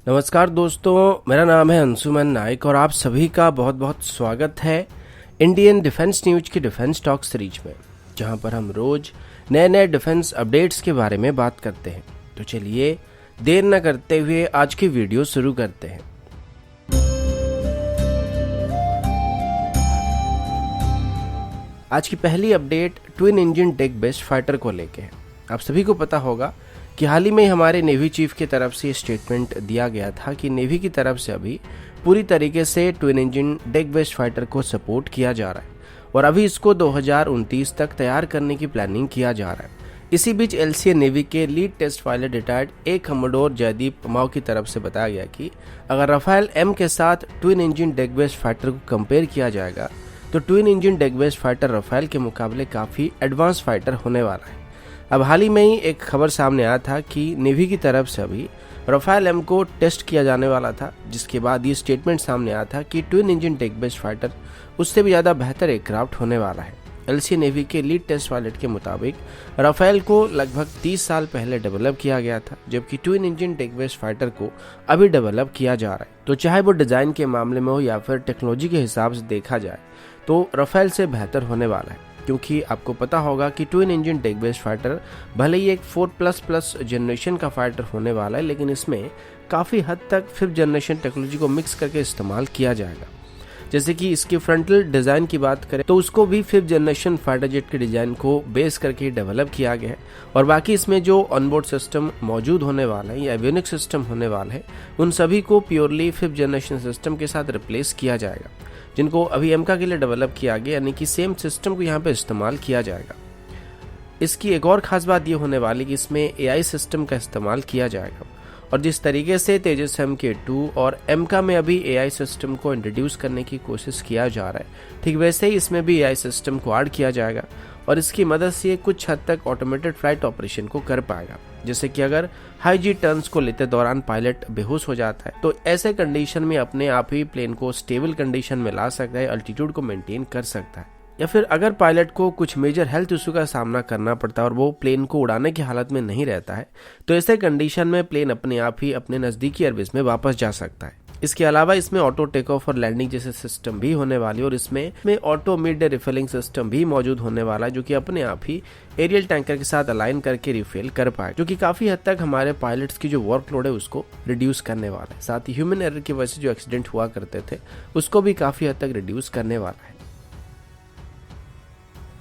नमस्कार दोस्तों, मेरा नाम है अंशुमन नाइक और आप सभी का बहुत बहुत स्वागत है इंडियन डिफेंस न्यूज की डिफेंस टॉक सीरीज में, जहां पर हम रोज नए नए डिफेंस अपडेट्स के बारे में बात करते हैं। तो चलिए देर न करते हुए आज की वीडियो शुरू करते हैं। आज की पहली update twin engine deck based fighter को लेके है। आप सभी को पता होगा कि हाल ही में हमारे नेवी चीफ की तरफ से स्टेटमेंट दिया गया था कि नेवी की तरफ से अभी पूरी तरीके से twin engine deck based fighter को सपोर्ट किया जा रहा है और अभी इसको 2029 तक तैयार करने की प्लानिंग किया जा रहा है। इसी बीच एलसीए नेवी के लीड टेस्ट पायलट रिटायर्ड ए कमोडोर जयदीप पमाव की तरफ से बताया गया कि अगर राफेल एम के साथ twin engine deck based fighter को कंपेयर किया जाएगा तो twin engine deck based fighter Rafale के मुकाबले काफ़ी एडवांस फाइटर होने वाला है। अब हाल ही में ही एक खबर सामने आया था कि नेवी की तरफ से अभी राफेल एम को टेस्ट किया जाने वाला था, जिसके बाद ये स्टेटमेंट सामने आया था कि twin engine deck based fighter उससे भी ज़्यादा बेहतर एयरक्राफ्ट होने वाला है। एलसीए नेवी के लीड टेस्ट पायलट के मुताबिक राफेल को लगभग 30 साल पहले डेवलप किया गया था, जबकि twin engine deck based fighter को अभी डेवलप किया जा रहा है। तो चाहे वो डिज़ाइन के मामले में हो या फिर टेक्नोलॉजी के हिसाब से देखा जाए तो राफेल से बेहतर होने वाला है, क्योंकि आपको पता होगा कि twin engine deck based fighter भले ही एक 4++ जनरेशन का फाइटर होने वाला है, लेकिन इसमें काफ़ी हद तक 5th जनरेशन टेक्नोलॉजी को मिक्स करके इस्तेमाल किया जाएगा। जैसे कि इसकी फ्रंटल डिज़ाइन की बात करें तो उसको भी 5th जनरेशन फाइटर जेट के डिज़ाइन को बेस करके डेवलप किया गया है और बाकी इसमें जो ऑनबोर्ड सिस्टम मौजूद होने वाला है या एवियोनिक्स सिस्टम होने वाला है उन सभी को प्योरली 5th जनरेशन सिस्टम के साथ रिप्लेस किया जाएगा, जिनको अभी एमका के लिए डेवलप किया गया, यानी कि सेम सिस्टम को यहाँ पे इस्तेमाल किया जाएगा। इसकी एक और ख़ास बात ये होने वाली कि इसमें एआई सिस्टम का इस्तेमाल किया जाएगा और जिस तरीके से तेजस MK2 और एमका में अभी एआई सिस्टम को इंट्रोड्यूस करने की कोशिश किया जा रहा है, ठीक वैसे ही इसमें भी एआई सिस्टम को ऐड किया जाएगा और इसकी मदद से कुछ हद तक ऑटोमेटेड फ्लाइट ऑपरेशन को कर पाएगा। जैसे कि अगर हाई जी टर्न्स को लेते दौरान पायलट बेहोश हो जाता है तो ऐसे कंडीशन में अपने आप ही प्लेन को स्टेबल कंडीशन में ला सकता है, अल्टीट्यूड को मेंटेन कर सकता है। या फिर अगर पायलट को कुछ मेजर हेल्थ इशू का सामना करना पड़ता है और वो प्लेन को उड़ाने की हालत में नहीं रहता है तो ऐसे कंडीशन में प्लेन अपने आप ही अपने नज़दीकी एयरबेस में वापस जा सकता है। इसके अलावा इसमें ऑटो टेक ऑफ और लैंडिंग जैसे सिस्टम भी होने वाली और इसमें auto mid day refilling system भी मौजूद होने वाला है, जो कि अपने आप ही एरियल टैंकर के साथ अलाइन करके रिफिल कर पाए, जो कि काफी हद तक हमारे पायलट्स की जो वर्कलोड है उसको रिड्यूस करने वाला है। साथ ही ह्यूमन एरर की वजह से जो एक्सीडेंट हुआ करते थे उसको भी काफी हद तक रिड्यूस करने वाला है।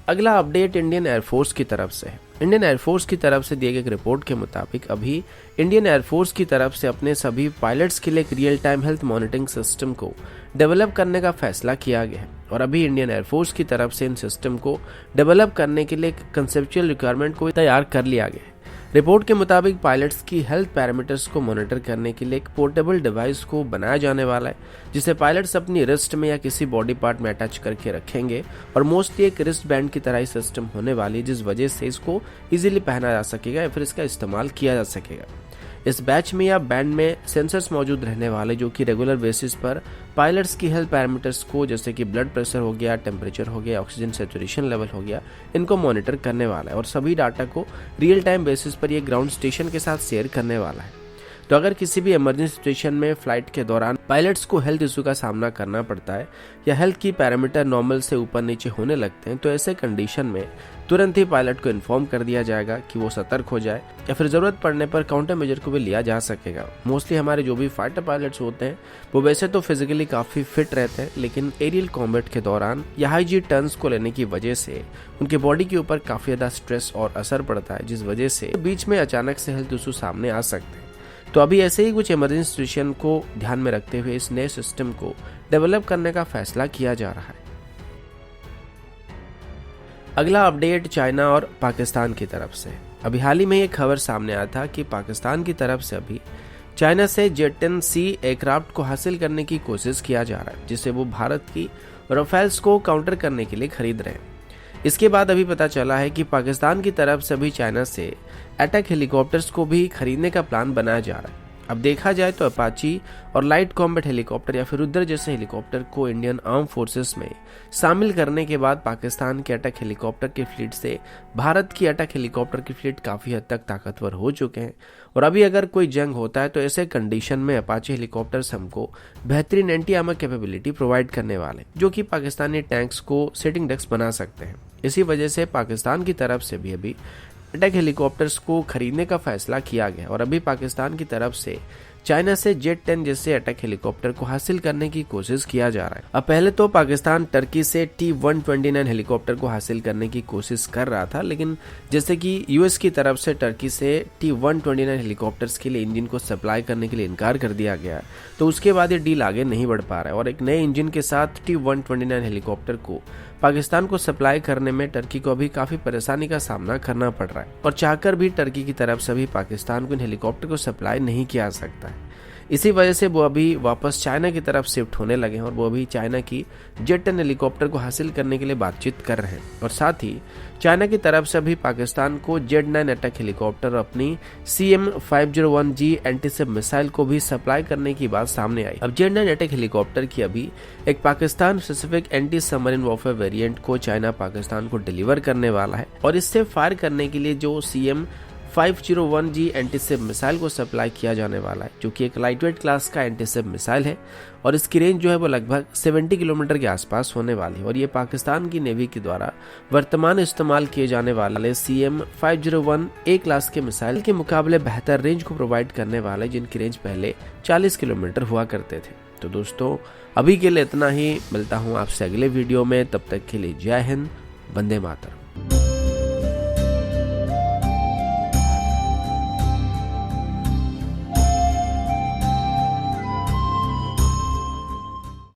अगला अपडेट इंडियन एयरफोर्स की तरफ से है। इंडियन एयरफोर्स की तरफ से दिए गए एक रिपोर्ट के मुताबिक अभी इंडियन एयरफोर्स की तरफ से अपने सभी पायलट्स के लिए एक real time health monitoring system को डेवलप करने का फैसला किया गया है और अभी इंडियन एयरफोर्स की तरफ से इन सिस्टम को डेवलप करने के लिए कंसेप्चुअल रिक्वायरमेंट को तैयार कर लिया गया है। रिपोर्ट के मुताबिक पायलट्स की हेल्थ पैरामीटर्स को मॉनिटर करने के लिए एक पोर्टेबल डिवाइस को बनाया जाने वाला है, जिसे पायलट्स अपनी रिस्ट में या किसी बॉडी पार्ट में अटैच करके रखेंगे और मोस्टली एक रिस्ट बैंड की तरह ही सिस्टम होने वाली है, जिस वजह से इसको इजीली पहना जा सकेगा या फिर इसका इस्तेमाल किया जा सकेगा। इस बैच में या बैंड में सेंसर्स मौजूद रहने वाले, जो कि रेगुलर बेसिस पर पायलट्स की हेल्थ पैरामीटर्स को, जैसे कि ब्लड प्रेशर हो गया, टेम्परेचर हो गया, ऑक्सीजन सैचुरेशन लेवल हो गया, इनको मॉनिटर करने वाला है और सभी डाटा को रियल टाइम बेसिस पर ये ग्राउंड स्टेशन के साथ शेयर करने वाला है। तो अगर किसी भी इमरजेंसी सिचुएशन में फ्लाइट के दौरान पायलट्स को हेल्थ इशू का सामना करना पड़ता है या हेल्थ की पैरामीटर नॉर्मल से ऊपर नीचे होने लगते हैं तो ऐसे कंडीशन में तुरंत ही पायलट को इन्फॉर्म कर दिया जाएगा कि वो सतर्क हो जाए या फिर जरूरत पड़ने पर काउंटर मेजर को भी लिया जा सकेगा। मोस्टली हमारे जो भी फाइटर पायलट्स होते हैं वो वैसे तो फिजिकली काफी फिट रहते हैं, लेकिन एरियल कॉम्बैट के दौरान या हाई जी टर्न्स को लेने की वजह से उनके बॉडी के ऊपर काफी ज्यादा स्ट्रेस और असर पड़ता है, जिस वजह से बीच में अचानक से हेल्थ इशू सामने आ सकते हैं। तो अभी ऐसे ही कुछ इमरजेंसी सिचुएशन को ध्यान में रखते हुए इस नए सिस्टम को डेवलप करने का फैसला किया जा रहा है। अगला अपडेट चाइना और पाकिस्तान की तरफ से। अभी हाल ही में ये खबर सामने आया था कि पाकिस्तान की तरफ से अभी चाइना से जेट-10C एयरक्राफ्ट को हासिल करने की कोशिश किया जा रहा है, जिसे वो भारत की राफेल्स को काउंटर करने के लिए खरीद रहे हैं। इसके बाद अभी पता चला है कि पाकिस्तान की तरफ से भी चाइना से अटैक हेलीकॉप्टर्स को भी खरीदने का प्लान बनाया जा रहा है। अब देखा जाए तो अपाची और लाइट कॉम्बैट हेलीकॉप्टर या फिर रुद्र जैसे हेलीकॉप्टर को इंडियन आर्म फोर्सेस में शामिल करने के बाद पाकिस्तान के अटैक हेलीकॉप्टर की फ्लीट से भारत की अटैक हेलीकॉप्टर की फ्लीट काफी हद तक ताकतवर हो चुके हैं। और अभी अगर कोई जंग होता है तो ऐसे कंडीशन में अपाची हेलीकॉप्टर्स हमको बेहतरीन एंटी आर्मर कैपेबिलिटी प्रोवाइड करने वाले, जो कि पाकिस्तानी टैंक्स को सिटिंग डक्स बना सकते हैं। इसी वजह से पाकिस्तान की तरफ से भी अभी अटैक हेलीकॉप्टर्स को खरीदने का फैसला किया गया और अभी पाकिस्तान की तरफ से चाइना से जेट 10 जैसे अटैक हेलीकॉप्टर को हासिल करने की कोशिश किया जा रहा है। अब पहले तो पाकिस्तान टर्की से T-129 हेलीकॉप्टर को हासिल करने की कोशिश कर रहा था, लेकिन जैसे कि यूएस की तरफ से टर्की से T-129 हेलीकॉप्टर्स के लिए इंजन को सप्लाई करने के लिए इनकार कर दिया गया, तो उसके बाद ये डील आगे नहीं बढ़ पा रहा है और एक नए इंजन के साथ T-129 हेलीकॉप्टर को पाकिस्तान को सप्लाई करने में टर्की को अभी काफी परेशानी का सामना करना पड़ रहा है और चाहकर भी टर्की की तरफ से भी पाकिस्तान को इन हेलीकॉप्टर को सप्लाई नहीं किया जा सकता है। इसी वजह से वो अभी वापस चाइना की तरफ शिफ्ट होने लगे हैं और वो अभी चाइना की जेट 10 हेलीकॉप्टर को हासिल करने के लिए बातचीत कर रहे हैं और साथ ही चाइना की तरफ से अभी पाकिस्तान को जेट 9 अटैक हेलीकॉप्टर अपनी CM-501G एंटीसेप मिसाइल को भी सप्लाई करने की बात सामने आई। अब जेट 9 अटैक हेलीकॉप्टर की अभी एक Pakistan specific anti submarine warfare variant को चाइना पाकिस्तान को डिलीवर करने वाला है और इससे फायर करने के लिए जो CM-501G एंटीसेप मिसाइल को सप्लाई किया जाने वाला है, जो कि एक लाइटवेट क्लास का एंटीसेप मिसाइल है और इसकी रेंज जो है वो लगभग 70 किलोमीटर के आसपास होने वाली है और ये पाकिस्तान की नेवी के द्वारा वर्तमान इस्तेमाल किए जाने वाले CM-501A क्लास के मिसाइल के मुकाबले बेहतर रेंज को प्रोवाइड करने वाला है, जिनकी रेंज पहले 40 किलोमीटर हुआ करते थे। तो दोस्तों अभी के लिए इतना ही, मिलता हूँ आपसे अगले वीडियो में, तब तक के लिए जय हिंद, वंदे मातरम।